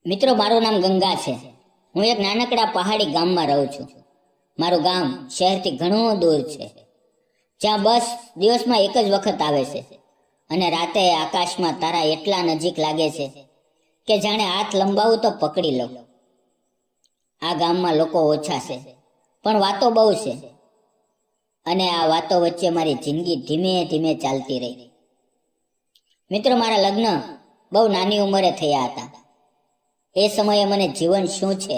મિત્રો, મારું નામ ગંગા છે. હું એક નાનકડા પહાડી ગામમાં રહું છું. મારું ગામ શહેરથી ઘણું દૂર છે, જ્યાં બસ દિવસમાં એક જ વખત આવે છે અને રાતે આકાશમાં તારા એટલા નજીક લાગે છે કે જાણે હાથ લંબાવું તો પકડી લઉં. આ ગામમાં લોકો ઓછા છે, પણ વાતો બહુ છે, અને આ વાતો વચ્ચે મારી જિંદગી ધીમે ધીમે ચાલતી રહી. મિત્રો, મારા લગ્ન બહુ નાની ઉંમરે થયા હતા. એ સમયે મને જીવન શું છે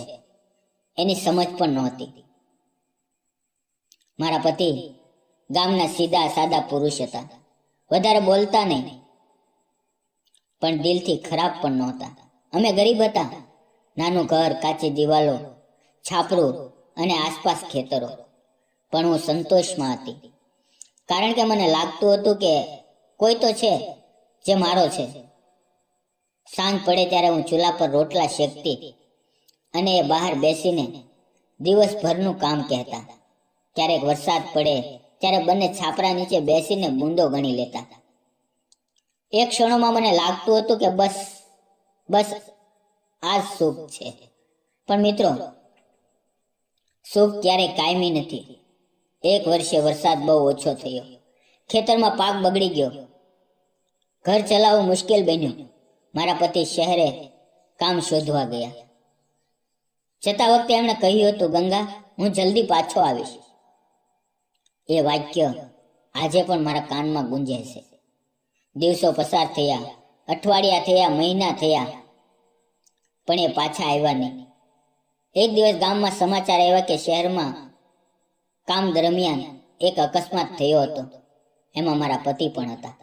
એની સમજ પણ નહોતી. મારા પતિ ગામના સીધા સાદા પુરુષ હતા. વધારે બોલતા નહીં, પણ દિલથી ખરાબ પણ નહોતા. અમે ગરીબ હતા. નાનું ઘર, કાચી દિવાલો, છાપરું અને આસપાસ ખેતરો. પણ હું સંતોષમાં હતી, કારણ કે મને લાગતું હતું કે કોઈ તો છે જે મારો છે. સાંજ પડે ત્યારે હું ચૂલા પર રોટલા શેકતી અને એ બહાર બેસીને દિવસભરનું કામ કહેતા. ક્યારેક વરસાદ પડે ત્યારે બંને છાપરા નીચે બેસીને બૂંદો ગણી લેતા. એક ક્ષણોમાં મને લાગતું હતું કે બસ આ જ સુખ છે. પણ મિત્રો, સુખ ક્યારેય કાયમી નથી. એક વર્ષે વરસાદ બહુ ઓછો થયો. ખેતરમાં પાક બગડી ગયો. ઘર ચલાવવું મુશ્કેલ બન્યું. મારા પતિ શહેરે કામ શોધવા ગયા. જતા વખતે એમણે કહ્યું હતું, ગંગા, હું જલ્દી પાછો આવીશ. એ વાક્ય આજે પણ મારા કાનમાં ગુંજે છે. દિવસો પસાર થયા, અઠવાડિયા થયા, મહિના થયા, પણ એ પાછા આવ્યા નહીં. એક દિવસ ગામમાં સમાચાર આવ્યા કે શહેરમાં કામ દરમિયાન એક અકસ્માત થયો હતો. એમાં મારા પતિ પણ હતા.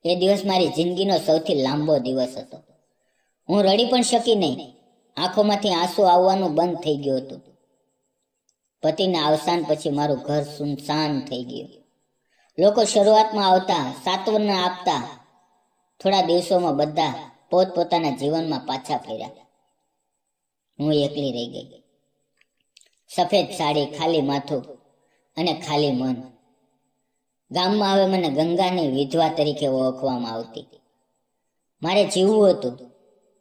એ દિવસ મારી જિંદગીનો સૌથી લાંબો દિવસ હતો. હું રડી પણ શકી નહીં. આંખોમાંથી આંસુ આવવાનું બંધ થઈ ગયું હતું. પતિના અવસાન પછી મારું ઘર સુનસાન થઈ ગયું. લોકો શરૂઆતમાં આવતા, સાંત્વના આપતા. થોડા દિવસોમાં બધા પોતપોતાના જીવનમાં પાછા ફર્યા. હું એકલી રહી ગઈ. સફેદ સાડી, ખાલી માથું અને ખાલી મન. ગામમાં હવે મને ગંગાની વિધવા તરીકે ઓળખવામાં આવતી. મારે જીવવું હતું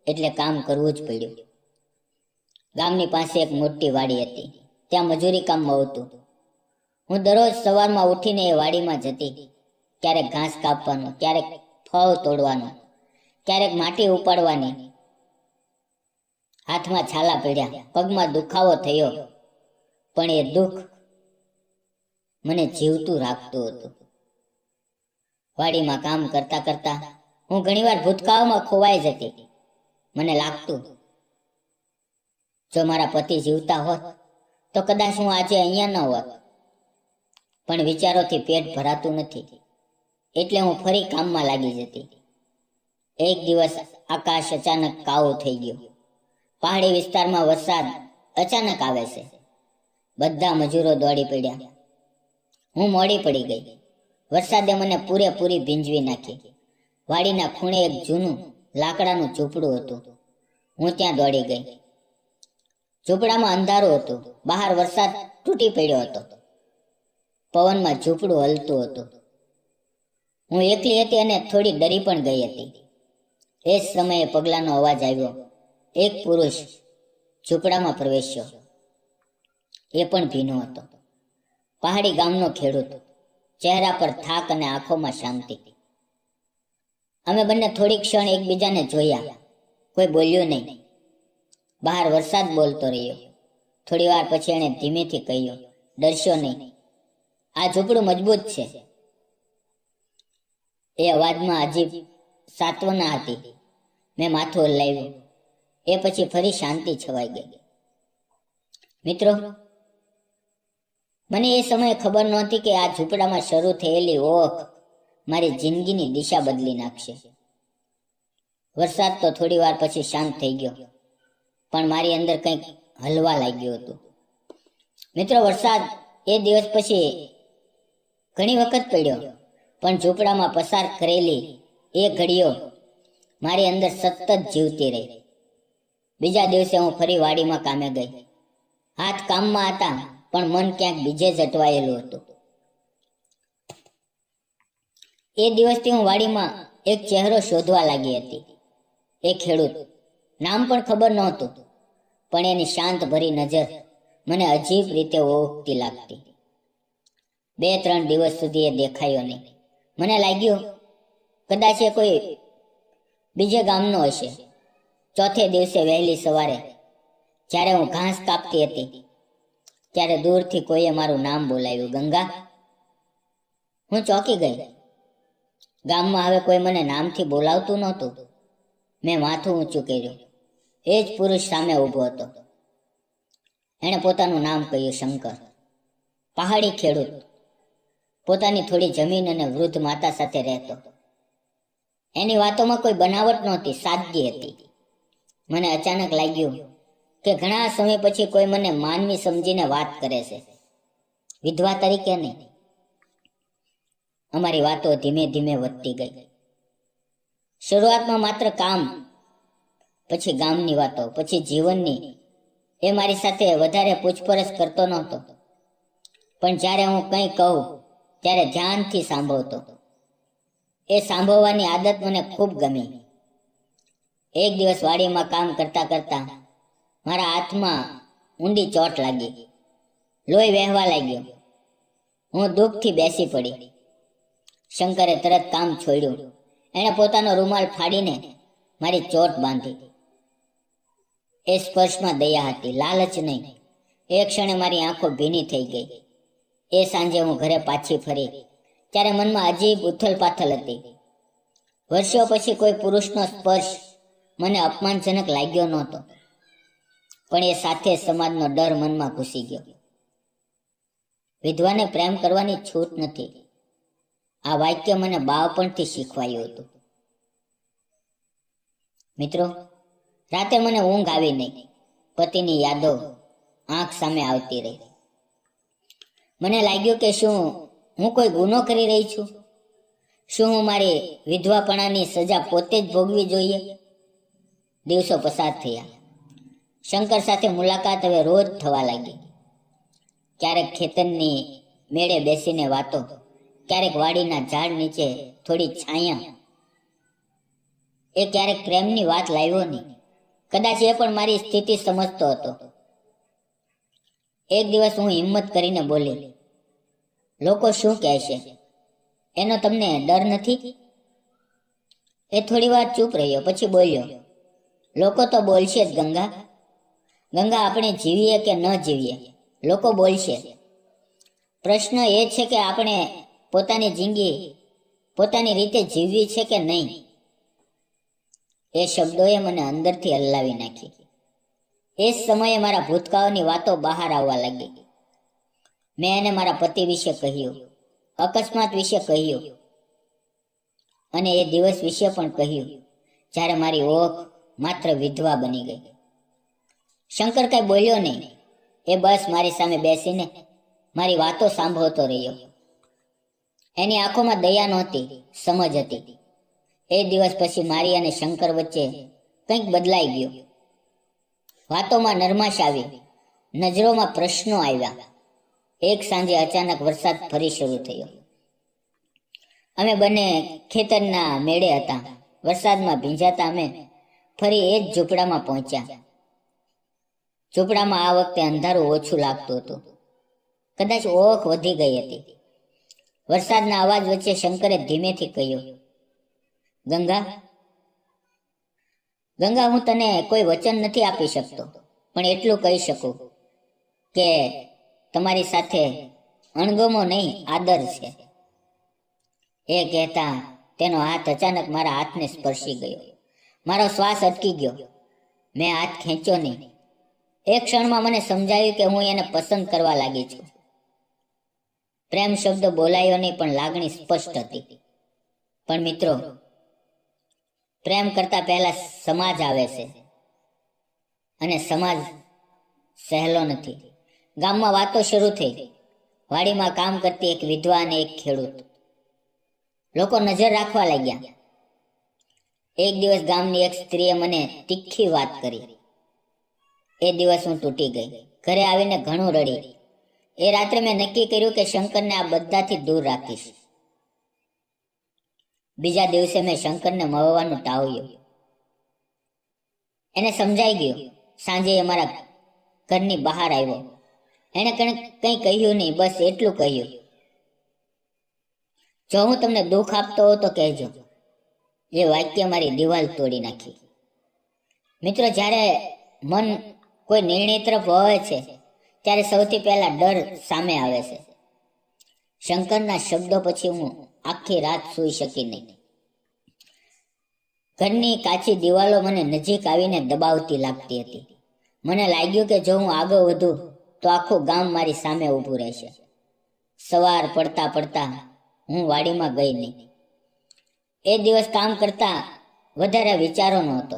એટલે કામ કરવું જ પડ્યું. ગામની પાસે એક મોટી વાડી હતી. ત્યાં મજૂરી કામ હતું. હું દરરોજ સવારમાં ઉઠીને એ વાડીમાં જતી. ક્યારેક ઘાસ કાપવાનું, ક્યારેક ફળ તોડવાનું, ક્યારેક માટી ઉપાડવાની. હાથમાં છાલા પડ્યા, પગમાં દુખાવો થયો, પણ એ દુઃખ મને જીવતું રાખતું હતું. વાડીમાં કામ કરતા કરતા હું ઘણીવાર ભૂતકાળમાં ખોવાઈ જતી. મને લાગતું, જો મારા પતિ જીવતા હોત તો કદાચ હું આજે અહીંયા ન હોત. પણ વિચારોથી પેટ ભરાતું નથી, એટલે હું ફરી કામમાં લાગી જતી. એક દિવસ આકાશ અચાનક કાળું થઈ ગયું. પહાડી વિસ્તારમાં વરસાદ અચાનક આવે છે. બધા મજૂરો દોડી પડ્યા. હું મોડી પડી ગઈ. વરસાદે મને પૂરેપૂરી ભીંજવી નાખી. વાડીના ખૂણે એક જૂનું લાકડાનું ઝૂંપડું હતું. હું ત્યાં દોડી ગઈ. ઝૂંપડામાં અંધારું હતું. બહાર વરસાદ તૂટી પડ્યો હતો. પવનમાં ઝૂંપડું હલતું હતું. હું એકલી હતી અને થોડી ડરી પણ ગઈ હતી. એ જ સમયે પગલાંનો અવાજ આવ્યો. એક પુરુષ ઝૂંપડામાં પ્રવેશ્યો. એ પણ ભીનો હતો. પહાડી ગામનો ખેડૂત. ચહેરા પર થાક અને આંખોમાં શાંતિ. અમે બંને થોડી ક્ષણ એકબીજાને જોયા. કોઈ બોલ્યું નહીં. બહાર વરસાદ બોલતો રહ્યો. થોડી વાર પછી એણે ધીમેથી કહ્યું, ડરશો નહીં, આ ઝૂંપડું મજબૂત છે. એ અવાજમાં અજીબ સાંત્વના હતી. મેં માથું હલાવ્યું. એ પછી ફરી શાંતિ છવાઈ ગઈ. મિત્રો, મને એ સમયે ખબર નહોતી કે આ ઝૂંપડામાં શરૂ થયેલી ઓખ મારી જિંદગીની દિશા બદલી નાખશે. વરસાદ તો થોડી વાર પછી શાંત થઈ ગયો, પણ મારી અંદર કંઈક હલવા લાગ્યું હતું. મિત્રો, વરસાદ એ દિવસ પછી ઘણી વખત પડ્યો, પણ ઝૂંપડામાં પસાર કરેલી એ ઘડીઓ મારી અંદર સતત જીવતી રહી. બીજા દિવસે હું ફરી વાડીમાં કામે ગઈ. હાથ કામમાં હતા, પણ મન ક્યાંક બીજે જ અટવાયેલું હતું. એ દિવસથી હું વાડીમાં એક ચહેરો શોધવા લાગી હતી. એ ખેડૂત, નામ પણ ખબર નહોતું, પણ એની શાંત ભરી નજર મને અજીબ રીતે ઓળખતી લાગતી. 2-3 દિવસ સુધી એ દેખાયો નહીં. મને લાગ્યું કદાચ એ કોઈ બીજે ગામનો હશે. ચોથે દિવસે વહેલી સવારે જ્યારે હું ઘાસ કાપતી હતી ત્યારે દૂરથી કોઈએ મારું નામ બોલાવ્યું, ગંગા. હું ચોંકી ગઈ. ગામમાં હવે કોઈ મને નામથી બોલાવતું નહોતું. મેં માથું ઊંચું કર્યું. એ જ પુરુષ સામે ઊભો હતો. એણે પોતાનું નામ કહ્યું, શંકર. પહાડી ખેડૂત, પોતાની થોડી જમીન અને વૃદ્ધ માતા સાથે રહેતો. એની વાતોમાં કોઈ બનાવટ નહોતી, સાદગી હતી. મને અચાનક લાગ્યું કે ઘણા સમય પછી કોઈ મને માનવી સમજીને વાત કરે છે, વિધવા તરીકે નહીં. અમારી વાતો ધીમે ધીમે વધતી ગઈ. શરૂઆતમાં માત્ર કામ, પછી ગામની વાતો, પછી જીવનની. એ મારી સાથે વધારે પૂછપરછ કરતો નહોતો, પણ જ્યારે હું કંઈ કહું ત્યારે ધ્યાનથી સાંભળતો. એ સાંભળવાની આદત મને ખૂબ ગમી. એક દિવસ વાડીમાં કામ કરતા કરતા મારા હાથમાં ઊંડી ચોટ લાગી. લોહી વહેવા લાગ્યો. હું દુઃખથી બેસી પડી. શંકરે તરત કામ છોડ્યું. એણે પોતાનો રૂમાલ ફાડીને મારી ચોટ બાંધી. એ સ્પર્શમાં દયા હતી, લાલચ નહીં. એ ક્ષણે મારી આંખો ભીની થઈ ગઈ. એ સાંજે હું ઘરે પાછી ફરી ત્યારે મનમાં અજીબ ઉથલ-પાથલ હતી. વર્ષો પછી કોઈ પુરુષનો સ્પર્શ મને અપમાનજનક લાગ્યો નહોતો, પણ એ સાથે સમાજનો ડર મનમાં ઘૂસી ગયો. વિધવાને પ્રેમ કરવાની છૂટ નથી. આ વાક્ય મને બાળપણથી શીખવાયું હતું. મિત્રો, રાતે મને ઊંઘ આવી નહીં. પતિની યાદો આંખ સામે આવતી રહી. મને લાગ્યું કે શું હું કોઈ ગુનો કરી રહી છું? શું હું મારી વિધવાપણાની સજા પોતે જ ભોગવી જોઈએ? દિવસો પસાર થયા. શંકર સાથે મુલાકાત હવે રોજ થવા લાગી. ક્યારેક ખેતરની મેળે બેસીને વાતો, ક્યારેક વાડીના ઝાડ નીચે થોડી છાયા. એ ક્યારેક પ્રેમની વાત લાવ્યો નહીં. કદાચ એ પણ મારી સ્થિતિ સમજતો હતો. એક દિવસ હું હિંમત કરીને બોલી, લોકો શું કહેશે, એનો તમને ડર નથી? એ થોડી વાર ચૂપ રહ્યો, પછી બોલ્યો, લોકો તો બોલશે જ ગંગા. ગંગા, આપણે જીવીએ કે ન જીવીએ, લોકો બોલશે. પ્રશ્ન એ છે કે આપણે પોતાની જિંદગી પોતાની રીતે જીવવી છે કે નહીં. એ શબ્દોએ મને અંદરથી હલાવી નાખી. એ જ સમયે મારા ભૂતકાળની વાતો બહાર આવવા લાગી. મેં એને મારા પતિ વિશે કહ્યું, અકસ્માત વિશે કહ્યું, અને એ દિવસ વિશે પણ કહ્યું જ્યારે મારી ઓળખ માત્ર વિધવા બની ગઈ. શંકર કઈ બોલ્યો નહીં. એ બસ મારી સામે બેસીને મારી વાતો સાંભળતો રહ્યો. એની આંખોમાં દયા નહોતી, સમજ હતી. એ દિવસ પછી મારી અને શંકર વચ્ચે કંઈક બદલાઈ ગયું. વાતોમાં નરમાશ આવી, નજરોમાં પ્રશ્નો આવ્યા. એક સાંજે અચાનક વરસાદ ફરી શરૂ થયો. અમે બંને ખેતરના મેળે હતા. વરસાદમાં ભીંજાતા અમે ફરી એ જ ઝૂંપડામાં પહોંચ્યા. ઝૂંપડામાં આ વખતે અંધારું ઓછું લાગતું હતું. કદાચ ઓળખ વધી ગઈ હતી. વરસાદના અવાજ વચ્ચે શંકરે ધીમેથી કહ્યું, ગંગા, ગંગા, હું તને કોઈ વચન નથી આપી શકતો, પણ એટલું કહી શકું કે તમારી સાથે અણગમો નહીં, આદર છે. એ કહેતા તેનો હાથ અચાનક મારા હાથને સ્પર્શી ગયો. મારો શ્વાસ અટકી ગયો. મેં હાથ ખેંચ્યો નહીં. એક ક્ષણમાં મને સમજાયું કે હું એને પસંદ કરવા લાગી છું. પ્રેમ શબ્દ બોલાયો નહીં, પણ લાગણી સ્પષ્ટ હતી. પણ મિત્રો, પ્રેમ કરતા પહેલા સમાજ આવે છે, અને સમાજ સહેલો નથી. ગામમાં વાતો શરૂ થઈ. વાડીમાં કામ કરતી એક વિધવા અને એક ખેડૂત. લોકો નજર રાખવા લાગ્યા. એક દિવસ ગામની એક સ્ત્રીએ મને તીખી વાત કરી. એ દિવસ હું તૂટી ગઈ. ઘરે આવીને ઘણું રડી. એ રાત્રે મેં નક્કી કર્યું કે શંકરને આ બધાથી દૂર રાખીશ. બીજા દિવસે મેં શંકરને મળવાનું ટાળ્યું. એને સમજાઈ ગયું. સાંજે અમારા ઘરની બહાર આવ્યો. એણે કંઈ કહ્યું નહીં, બસ એટલું કહ્યું, જો હું તમને દુઃખ આપતો હોઉં તો કહેજો. એ વાક્ય મારી દિવાલ તોડી નાખી. મિત્રો, જ્યારે મન કોઈ નિર્ણય તરફ વળે છે ત્યારે સૌથી પહેલા ડર સામે આવે છે. શંકરના શબ્દો પછી હું આખી રાત સૂઈ શકી નહીં. ઘરની કાચી દિવાલો મને નજીક આવીને દબાવતી લાગતી હતી. મને લાગ્યું કે જો હું આગળ વધું તો આખું ગામ મારી સામે ઊભું રહેશે. સવાર પડતા પડતા હું વાડીમાં ગઈ નહીં. એ દિવસ કામ કરતા વધારે વિચારો નહોતો.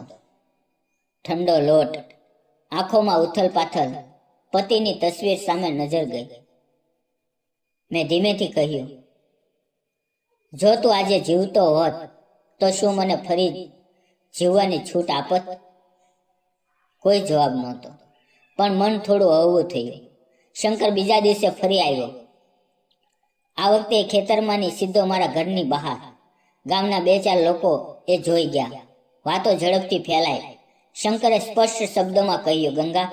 ઠંડો લોટ, આંખોમાં ઉથલ પાથલ, પતિની તસવીર સામે નજર ગઈ. મેં ધીમેથી કહ્યું, જો તું આજે જીવતો હોત તો શું મને ફરી જીવવાની છૂટ આપત? કોઈ જવાબ નહોતો, પણ મન થોડું હળવું થયું. શંકર બીજા દિવસે ફરી આવ્યો. આ વખતે ખેતરમાંની સીધો મારા ઘરની બહાર. ગામના 2-4 લોકો એ જોઈ ગયા. વાતો ઝડપથી ફેલાય. શંકરે સ્પષ્ટ શબ્દોમાં કહ્યું, ગંગા,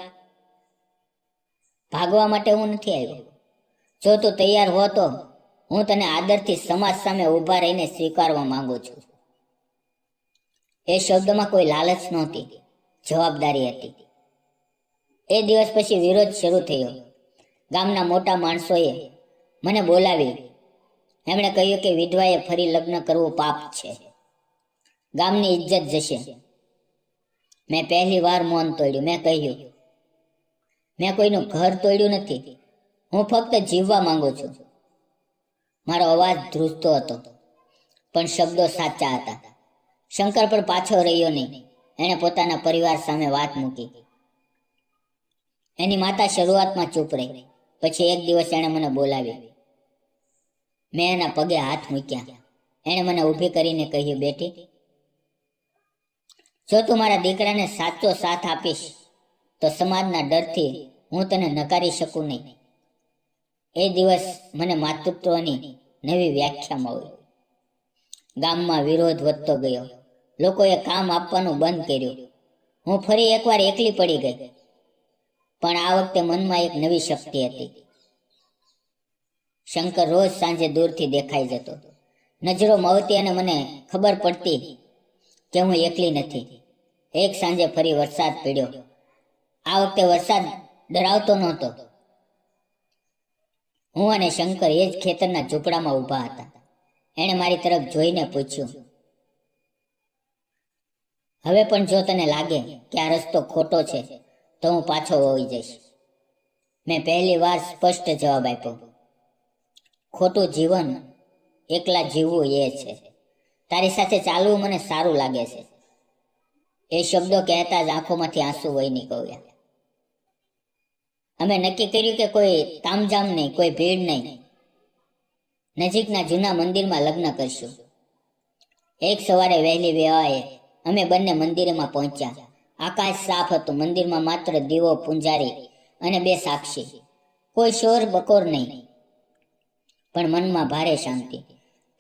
ભાગવા માટે હું નથી આવ્યો. જો તું તૈયાર હો તો હું તને આદરથી સમાજ સામે ઊભા રહીને સ્વીકારવા માંગુ છું. એ શબ્દમાં કોઈ લાલચ નહોતી, જવાબદારી હતી. એ દિવસ પછી વિરોધ શરૂ થયો. ગામના મોટા માણસોએ મને બોલાવી. એમણે કહ્યું કે વિધવાએ ફરી લગ્ન કરવું પાપ છે, ગામની ઇજ્જત જશે. મેં પહેલી વાર મૌન તોડ્યું. મેં કહ્યું, મેં કોઈનું ઘર તોડ્યું નથી, હું ફક્ત જીવવા માંગુ છું. મારો અવાજ ધ્રુજતો હતો, પણ શબ્દો સાચા હતા. શંકર પણ પાછો રહ્યો નહીં. એણે પોતાના પરિવાર સામે વાત મૂકી. એની માતા શરૂઆતમાં ચૂપ રહી. પછી એક દિવસ એણે મને બોલાવી. મેં એના પગે હાથ મૂક્યા. એણે મને ઊભી કરીને કહ્યું, બેટી, જો તું મારા દીકરાને સાચો સાથ આપીશ તો સમાજના ડરથી હું તને નકારી શકું નહીં. એ દિવસ મને માતૃત્વની નવી વ્યાખ્યા મળી. ગામમાં વિરોધ વધતો ગયો. લોકોએ કામ આપવાનું બંધ કર્યું. હું ફરી એકવાર એકલી પડી ગઈ. પણ આ વખતે મનમાં એક નવી શક્તિ હતી. શંકર રોજ સાંજે દૂરથી દેખાઈ જતો. નજરો મળતી અને મને ખબર પડતી કે હું એકલી નથી. એક સાંજે ફરી વરસાદ પડ્યો. આ વખતે વરસાદ ડરાવતો નહોતો. હું અને શંકર એ જ ખેતરના ઝૂંપડામાં ઊભા હતા. એણે મારી તરફ જોઈને પૂછ્યું, હવે પણ જો તને લાગે કે આ રસ્તો ખોટો છે તો હું પાછો વળી જઈશ. મેં પહેલી વાર સ્પષ્ટ જવાબ આપ્યો, ખોટું જીવન એકલા જીવવું એ છે. તારી સાથે ચાલવું મને સારું લાગે છે. એ શબ્દો કહેતા જ આંખોમાંથી આંસુ વહી નીકળ્યા. અમે નક્કી કર્યું કે કોઈ તામઝામ નહીં, કોઈ ભીડ નહીં. નજીકના જૂના મંદિરમાં લગ્ન કરશું. એક સવારે વહેલી વેળાએ અમે બંને મંદિરમાં પહોંચ્યા. આકાશ સાફ હતું. મંદિરમાં માત્ર દીવો, પૂંજારી અને 2 સાક્ષી. કોઈ શોર બકોર નહીં, પણ મનમાં ભારે શાંતિ.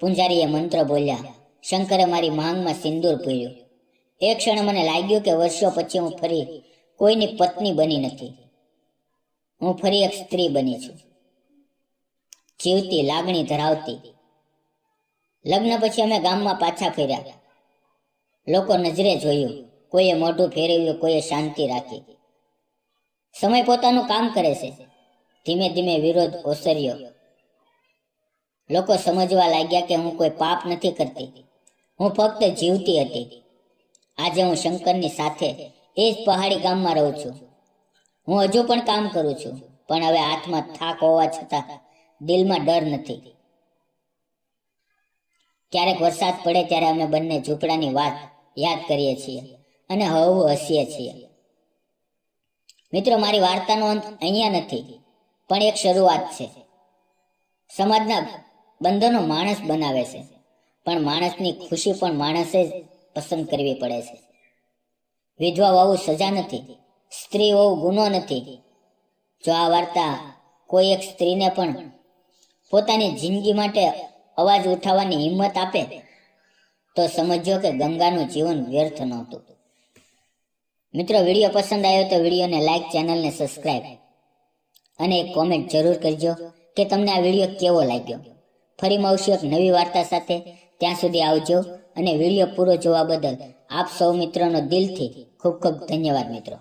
પૂંજારીએ મંત્ર બોલ્યા. શંકરે મારી માંગમાં સિંદૂર પૂર્યું. એક ક્ષણ મને લાગ્યું કે વર્ષો પછી હું ફરી કોઈની પત્ની બની નથી. હું ફરી એક સ્ત્રી બની છું, જીવતી, લાગણી ધરાવતી. લગ્ન પછી અમે ગામમાં પાછા ફર્યા. લોકો નજરે જોયું. કોઈએ મોઢું ફેરવ્યું, કોઈએ શાંતિ રાખી. સમય પોતાનું કામ કરે છે. ધીમે ધીમે વિરોધ ઓસર્યો. લોકો સમજવા લાગ્યા કે હું કોઈ પાપ નથી કરતી, હું ફક્ત જીવતી હતી. આજે હું શંકરની સાથે એ જ પહાડી ગામમાં રહું છું. હું હજુ પણ કામ કરું છું, પણ હવે હાથમાં થાક હોવા છતાં દિલમાં ડર નથી. ક્યારેક વરસાદ પડે ત્યારે અમે બંને ઝૂંપડાની વાત યાદ કરીએ છીએ અને હળવું હસીએ છીએ. મિત્રો, મારી વાર્તાનો અંત અહીંયા નથી, પણ એક શરૂઆત છે. સમાજના બંધનો માણસ બનાવે છે, પણ માણસની ખુશી પણ માણસે જ પસંદ કરવી પડે છે. વિધવા હોવું સજા નથી, સ્ત્રી હોવું ગુનો નથી. જો આ વાર્તા કોઈ એક સ્ત્રીને પણ પોતાની જિંદગી માટે અવાજ ઉઠાવવાની હિંમત આપે તો સમજો કે ગંગાનું જીવન વ્યર્થ નહોતું. મિત્રો, વિડીયો પસંદ આવ્યો તો વિડીયોને લાઈક, ચેનલને સબસ્ક્રાઇબ અને એક કોમેન્ટ જરૂર કરજો કે તમને આ વિડીયો કેવો લાગ્યો. ફરી મળશું એક નવી વાર્તા સાથે. ત્યાં સુધી આવજો અને વિડીયો પૂરો જોવા બદલ આપ સૌ મિત્રોનો દિલથી ખૂબ ખૂબ ધન્યવાદ મિત્રો.